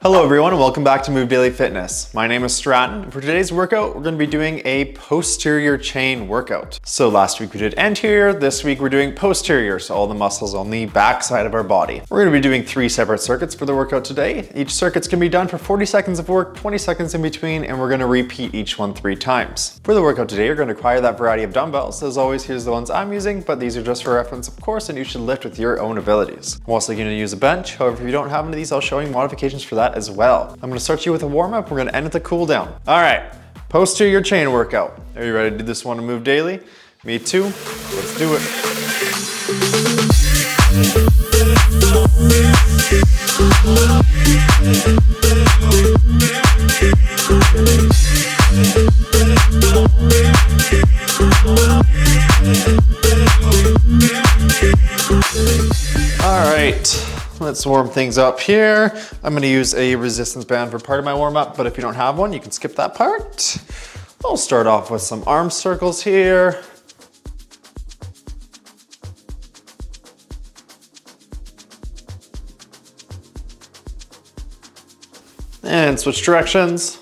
Hello everyone and welcome back to Move Daily Fitness. My name is Stratton and for today's workout we're going to be doing a posterior chain workout. So last week we did anterior, this week we're doing posterior, so all the muscles on the back side of our body. We're going to be doing 3 separate circuits for the workout today. Each circuit's going to be done for 40 seconds of work, 20 seconds in between, and we're going to repeat each one 3 times. For the workout today you're going to require that variety of dumbbells. As always, here's the ones I'm using, but these are just for reference of course, and you should lift with your own abilities. I'm also going to use a bench. However, if you don't have any of these, I'll show you modifications for that as well. I'm gonna start you with a warm-up. We're gonna end with a cool down. All right, posterior chain workout. Are you ready to do this one to Move Daily? Me too. Let's do it. All right. Let's warm things up here. I'm gonna use a resistance band for part of my warm up, but if you don't have one, you can skip that part. I'll start off with some arm circles here. And switch directions.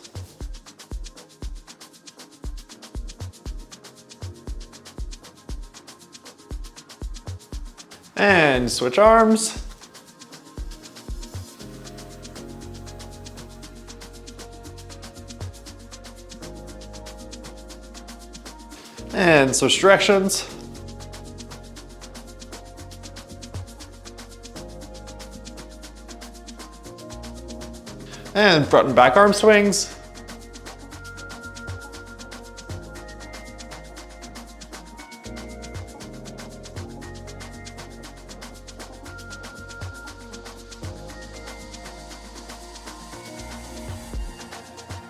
And switch arms. And switch directions. And front and back arm swings.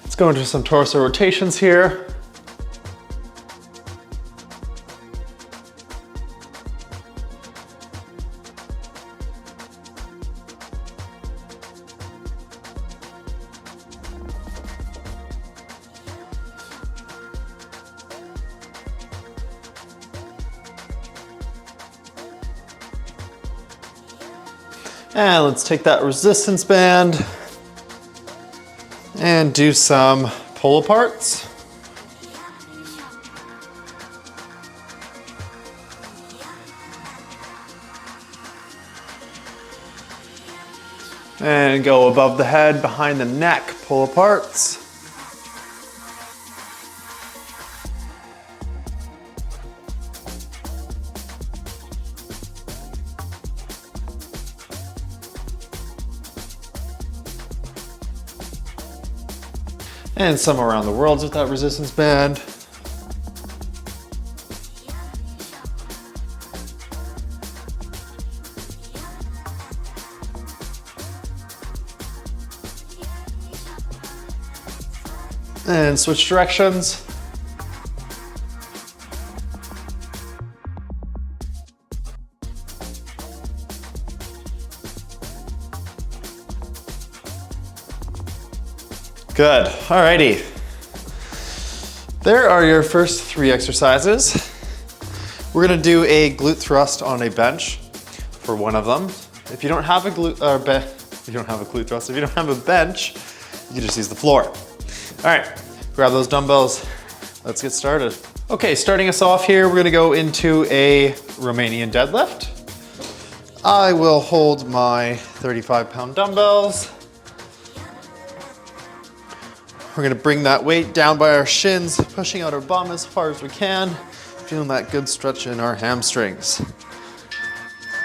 Let's go into some torso rotations here. And let's take that resistance band and do some pull aparts. And go above the head, behind the neck, pull aparts. And some around the world with that resistance band. And switch directions. Good, alrighty. There are your first 3 exercises. We're gonna do a glute thrust on a bench for one of them. If you don't have a glute thrust, if you don't have a bench, you can just use the floor. All right, grab those dumbbells. Let's get started. Okay, starting us off here, we're gonna go into a Romanian deadlift. I will hold my 35-pound dumbbells. We're gonna bring that weight down by our shins, pushing out our bum as far as we can, feeling that good stretch in our hamstrings.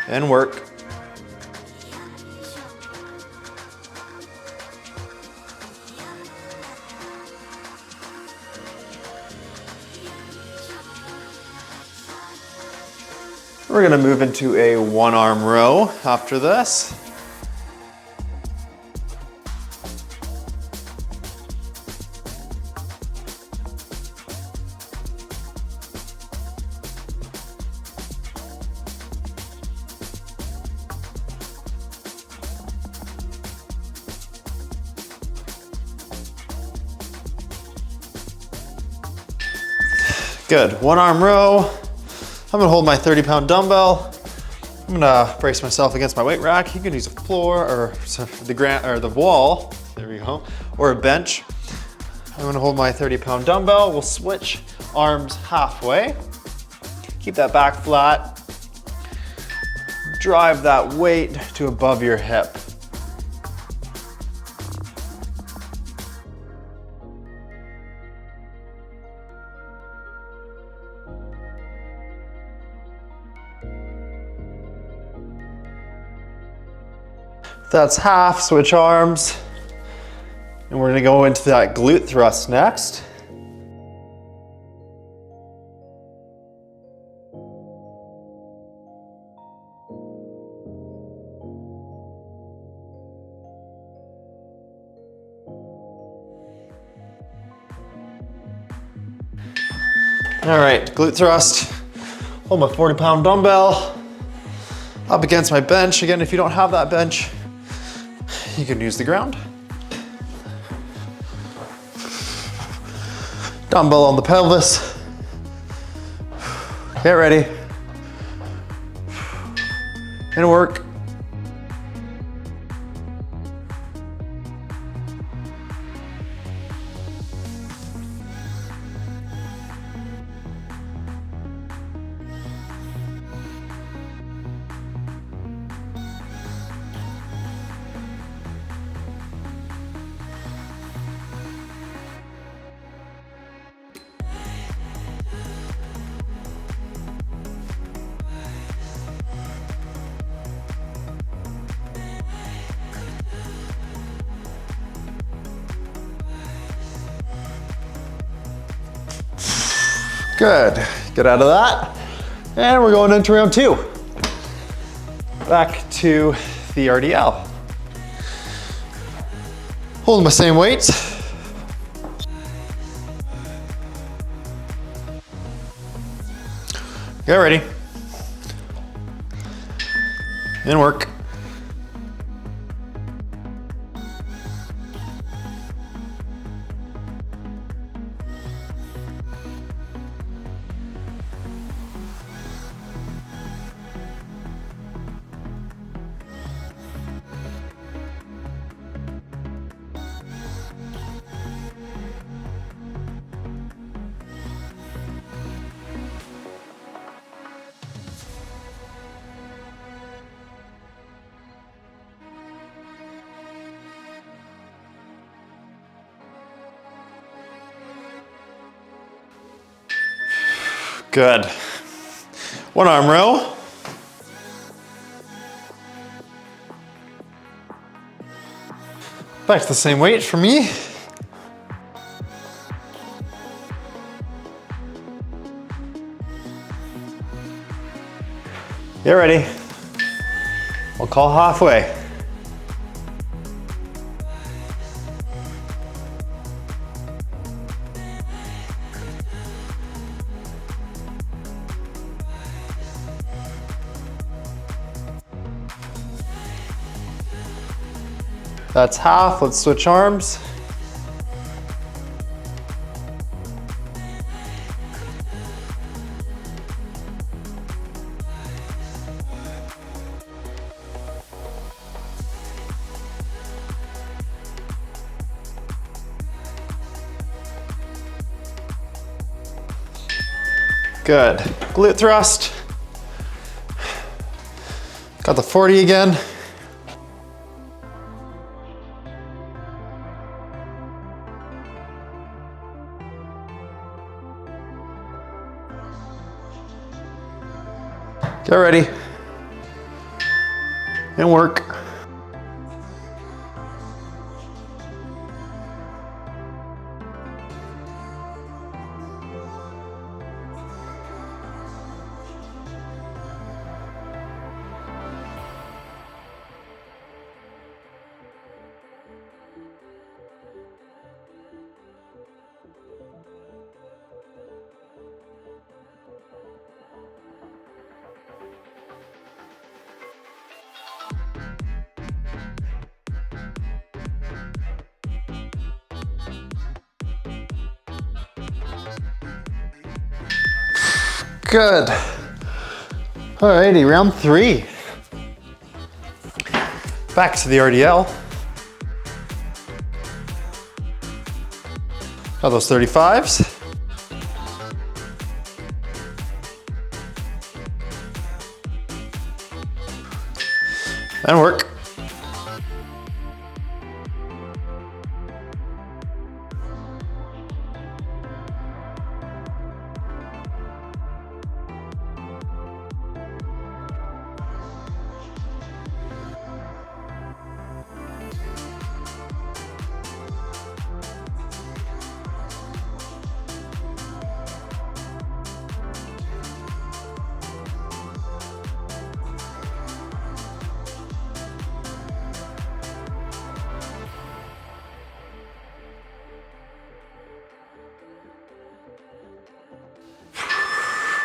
And work. We're gonna move into a 1-arm row after this. Good, 1-arm row. I'm gonna hold my 30-pound dumbbell I'm gonna brace myself against my weight rack. You can use a floor or the wall, there we go, or a bench. I'm gonna hold my 30-pound dumbbell. We'll switch arms halfway. Keep that back flat. Drive that weight to above your hip. That's half, switch arms. And we're gonna go into that glute thrust next. All right, glute thrust. Hold my 40-pound dumbbell up against my bench. Again, if you don't have that bench, you can use the ground. Dumbbell on the pelvis. Get ready. And work. Good, get out of that. And we're going into round 2. Back to the RDL. Holding my same weights. Get ready. And work. Good. One arm row. Back to the same weight for me. Get ready. We'll call halfway. That's half, let's switch arms. Good, glute thrust. Got the 40 again. Get ready and work. Good. Alrighty, round 3. Back to the RDL. Got those 35s. And work.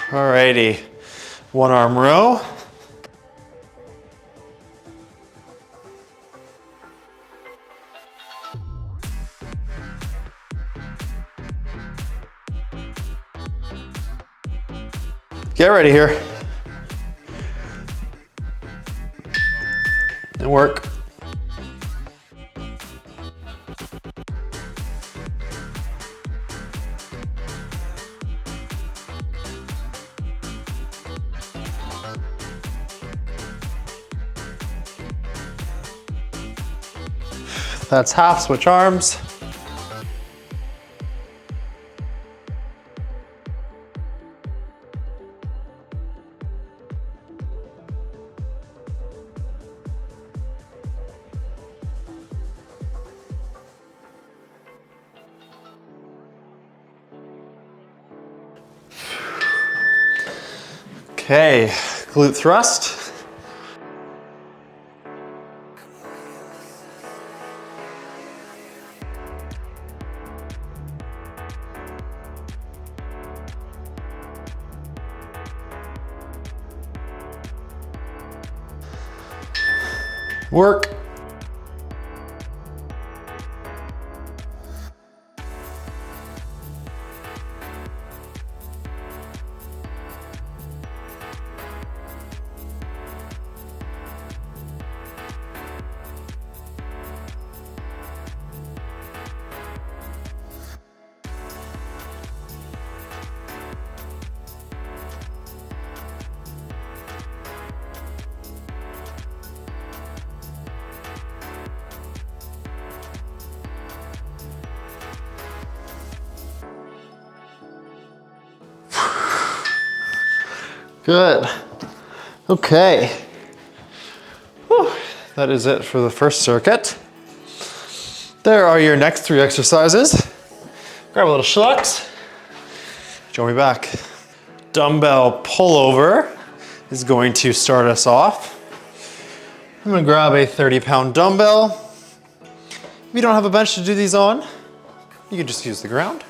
Alrighty, one arm row. Get ready here. And work. That's half, switch arms. Okay, glute thrust. Work. Good. Okay. Whew. That is it for the first circuit. There are your next 3 exercises. Grab a little schlucks. Join me back. Dumbbell pullover is going to start us off. I'm gonna grab a 30-pound dumbbell. If you don't have a bench to do these on, you can just use the ground.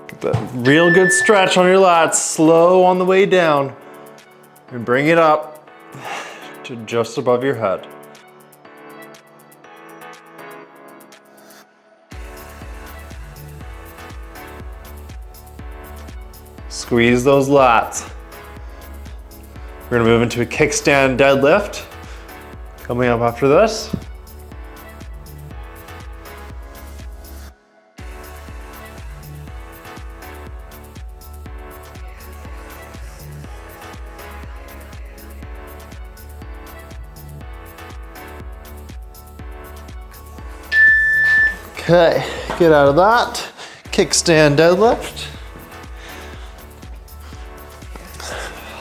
Get that real good stretch on your lats, slow on the way down, and bring it up to just above your head. Squeeze those lats. We're gonna move into a kickstand deadlift. Coming up after this. Okay, get out of that. Kickstand deadlift.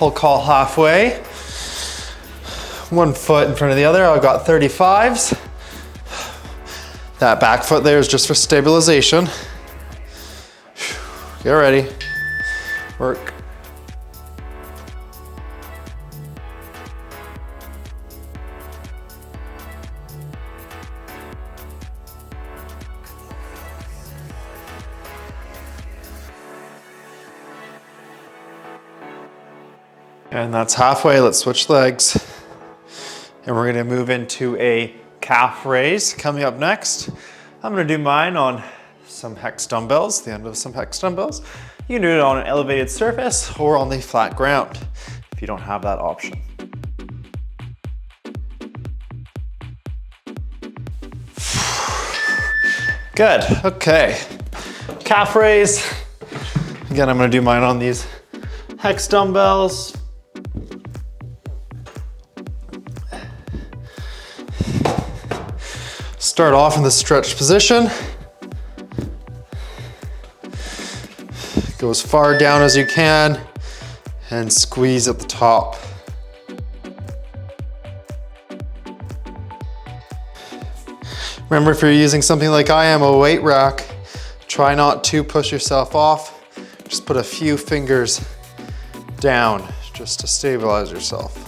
I'll call halfway. One foot in front of the other. I've got 35s. That back foot there is just for stabilization. Get ready. Work. And that's halfway. Let's switch legs. And we're gonna move into a calf raise coming up next. I'm gonna do mine on some hex dumbbells, the end of some hex dumbbells. You can do it on an elevated surface or on the flat ground if you don't have that option. Good, okay. Calf raise. Again, I'm gonna do mine on these hex dumbbells. Start off in the stretched position. Go as far down as you can and squeeze at the top. Remember, if you're using something like I am, a weight rack, try not to push yourself off. Just put a few fingers down just to stabilize yourself.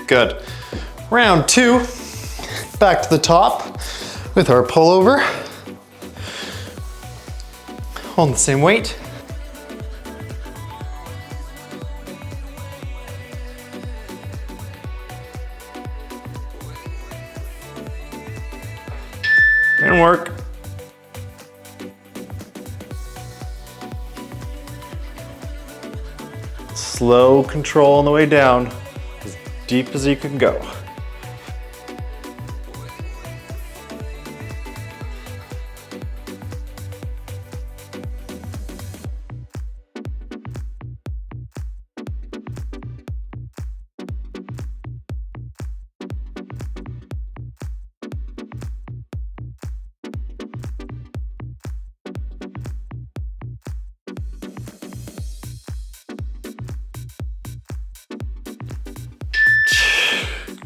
Good. Round 2, back to the top with our pullover. Hold the same weight. And work. Slow control on the way down. Deep as you can go.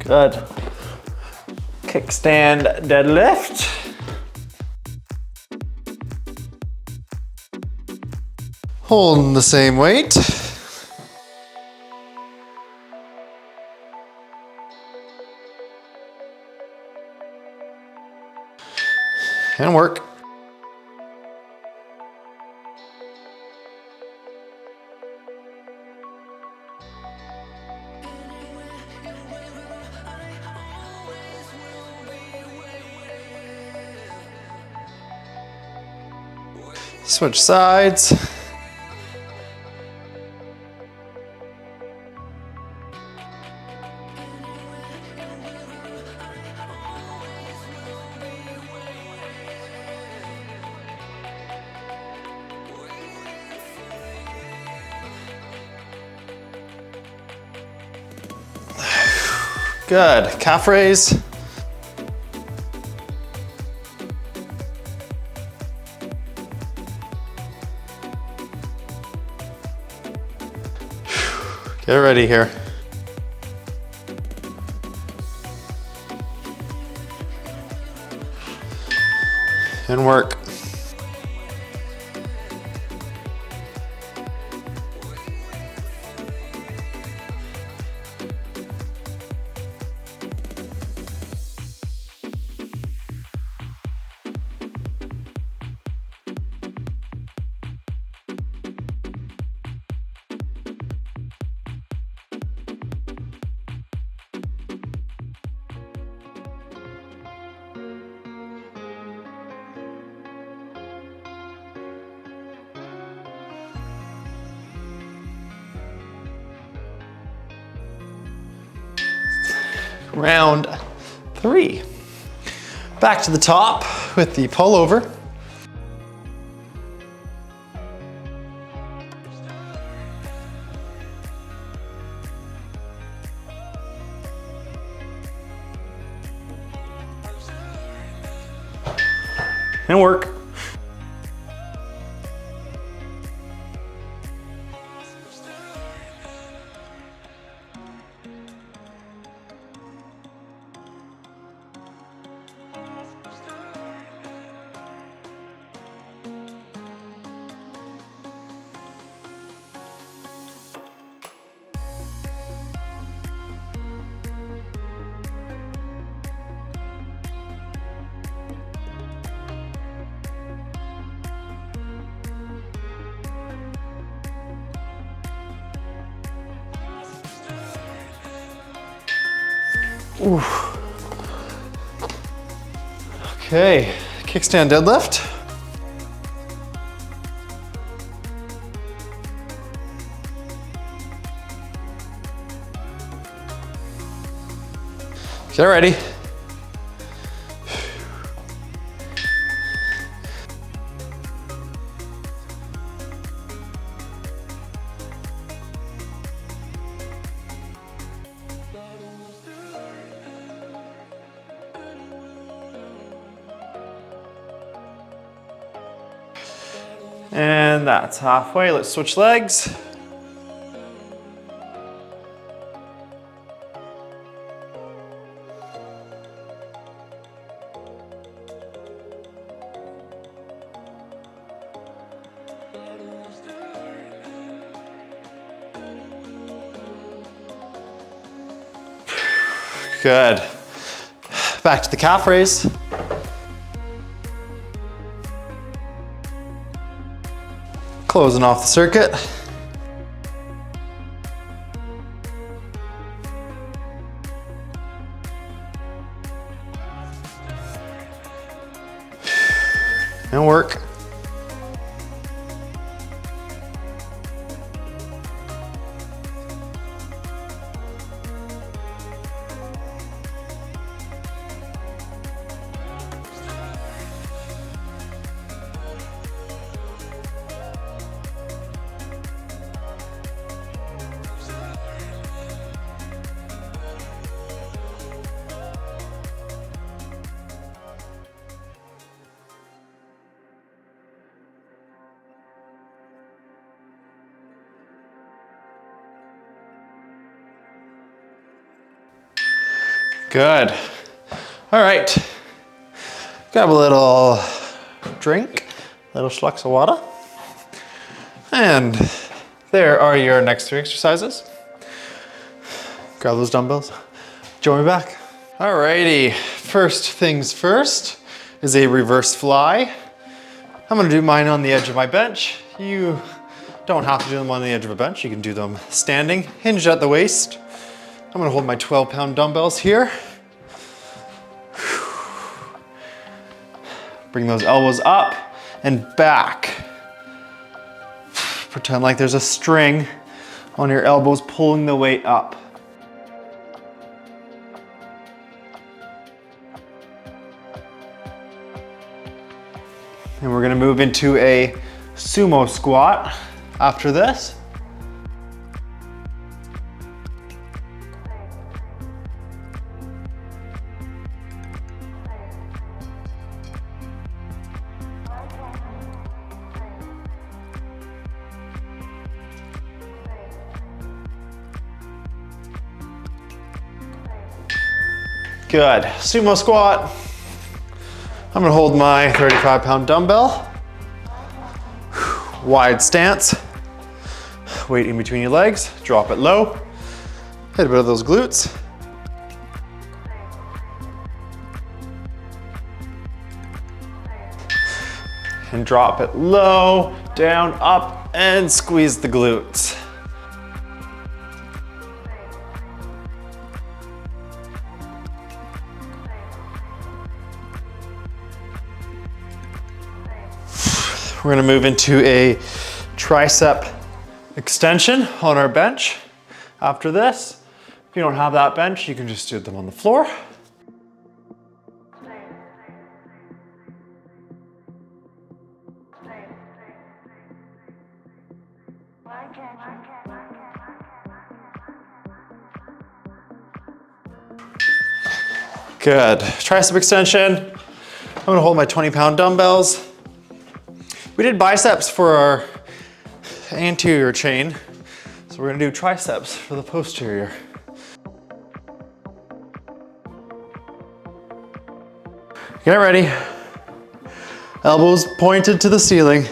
Good. Kickstand deadlift. Holding the same weight. And work. Switch sides. Good. Calf raise. Get ready here. And work. Round 3. Back to the top with the pullover. And work. Ooh. Okay, kickstand deadlift. Get ready. And that's halfway. Let's switch legs. Good. Back to the calf raise. Closing off the circuit. And work. Good. All right. Grab a little drink, little schlucks of water. And there are your next 3 exercises. Grab those dumbbells. Join me back. Alrighty, first things first is a reverse fly. I'm gonna do mine on the edge of my bench. You don't have to do them on the edge of a bench. You can do them standing, hinged at the waist. I'm gonna hold my 12-pound dumbbells here. Bring those elbows up and back. Pretend like there's a string on your elbows pulling the weight up. And we're gonna move into a sumo squat after this. Good, sumo squat. I'm gonna hold my 35-pound dumbbell. Wide stance. Weight in between your legs, drop it low. Hit a bit of those glutes. And drop it low, down, up, and squeeze the glutes. We're gonna move into a tricep extension on our bench. After this, if you don't have that bench, you can just do them on the floor. Good, tricep extension. I'm gonna hold my 20-pound dumbbells. We did biceps for our anterior chain, so we're gonna do triceps for the posterior. Get ready. Elbows pointed to the ceiling.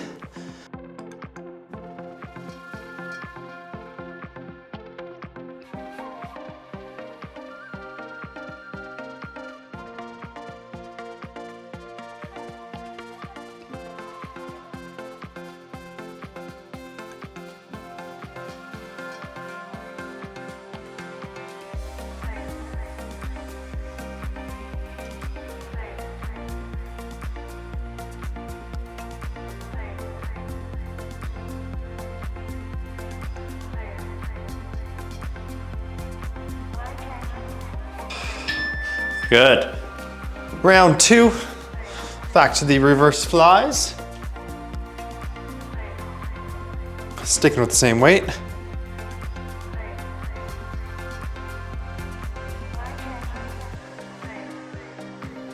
Good. Round 2, back to the reverse flies. Sticking with the same weight.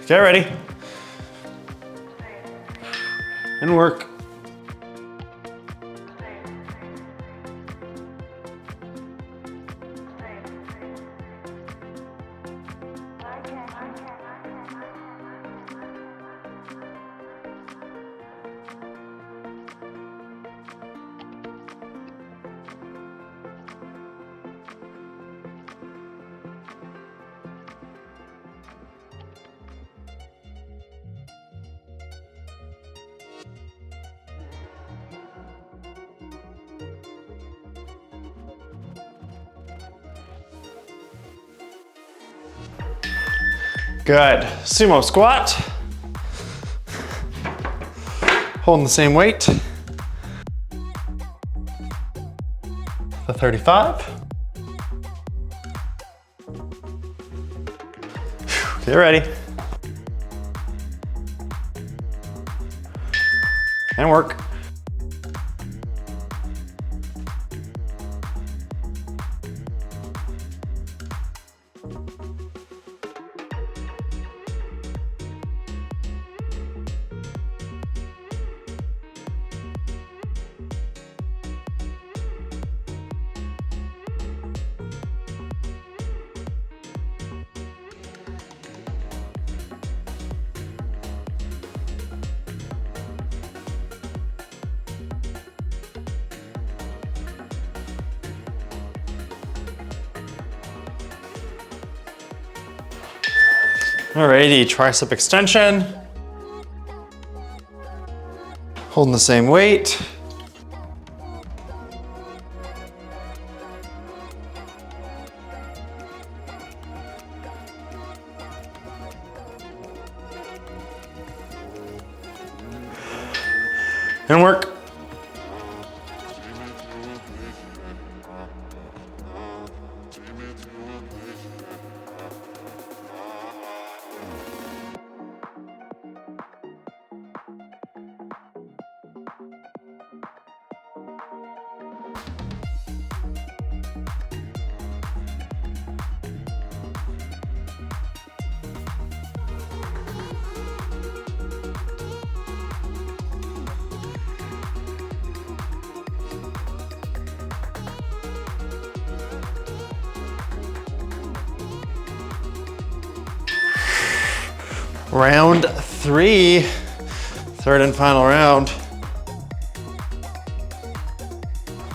Get ready. And work. Good. Sumo squat. Holding the same weight. The 35. Get ready. And work. Alrighty, tricep extension. Holding the same weight. And work. Round 3, third and final round.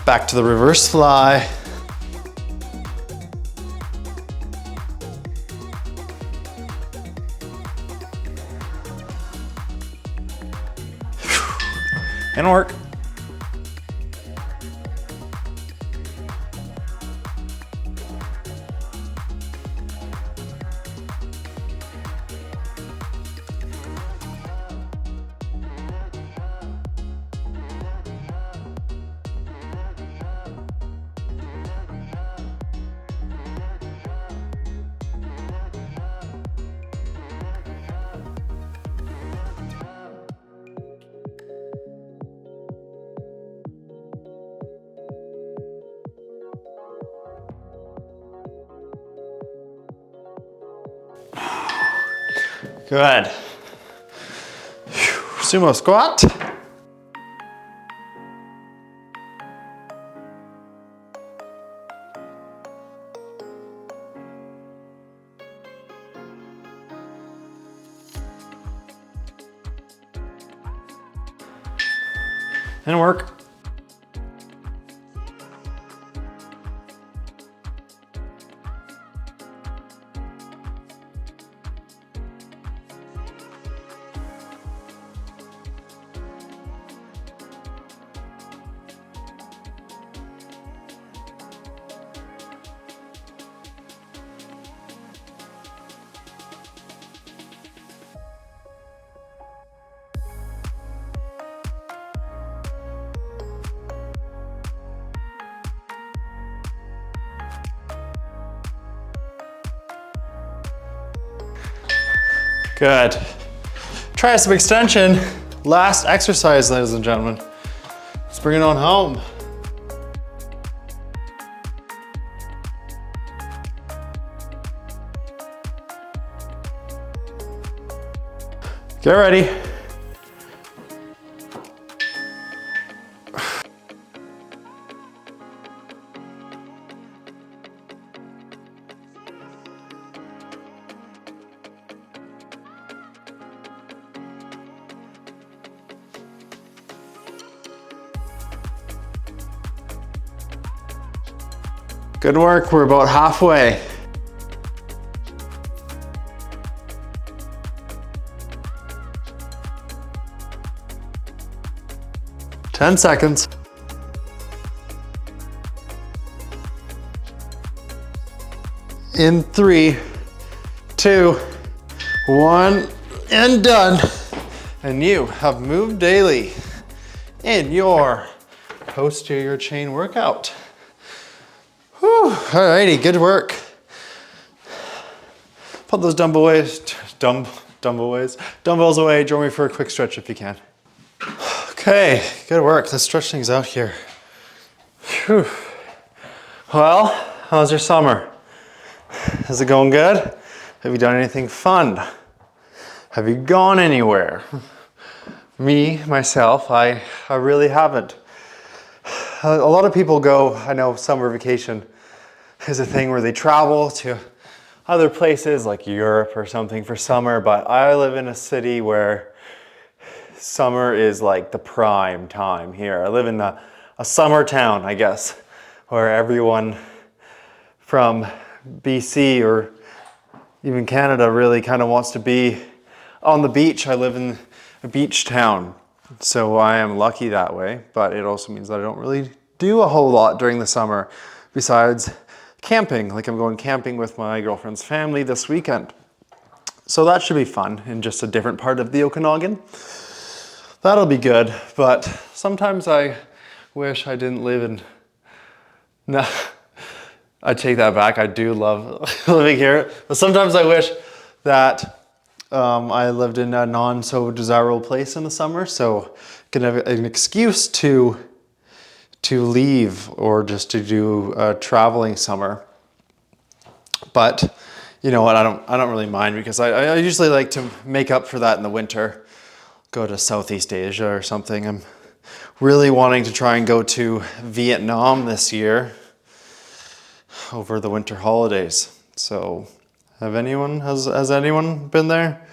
Back to the reverse fly. And work. Good. Sumo squat. And work. Good. Try some extension. Last exercise, ladies and gentlemen. Let's bring it on home. Get ready. Good work, we're about halfway. Ten seconds. In 3, 2, 1, and done. And you have moved daily in your posterior chain workout. Whew, alrighty, good work. Put those dumbbells away. Join me for a quick stretch if you can. Okay, good work. Let's stretch things out here. Whew. Well, how's your summer? Is it going good? Have you done anything fun? Have you gone anywhere? Myself, I really haven't. A lot of people go, I know summer vacation is a thing where they travel to other places like Europe or something for summer, but I live in a city where summer is like the prime time here. I live in a summer town, I guess, where everyone from BC or even Canada really kind of wants to be on the beach. I live in a beach town, so I am lucky that way, but it also means that I don't really do a whole lot during the summer besides camping. Like I'm going camping with my girlfriend's family this weekend. So that should be fun in just a different part of the Okanagan. That'll be good, but sometimes I wish I didn't live in... No, I take that back. I do love living here, but sometimes I wish that I lived in a non-so-desirable place in the summer, so I can have an excuse to leave or just to do a traveling summer. But you know what, I don't really mind because I usually like to make up for that in the winter. Go to Southeast Asia or something. I'm really wanting to try and go to Vietnam this year over the winter holidays. So has anyone been there?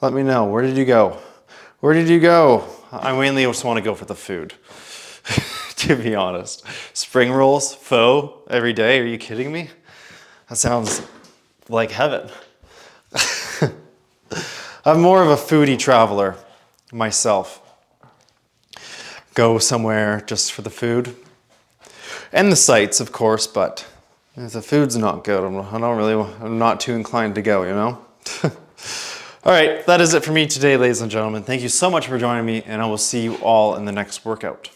Let me know. Where did you go? Where did you go? I mainly just want to go for the food. To be honest. Spring rolls, pho, every day. Are you kidding me? That sounds like heaven. I'm more of a foodie traveler myself. Go somewhere just for the food. And the sights, of course, but if the food's not good, I'm not too inclined to go, you know? All right, that is it for me today, ladies and gentlemen. Thank you so much for joining me, and I will see you all in the next workout.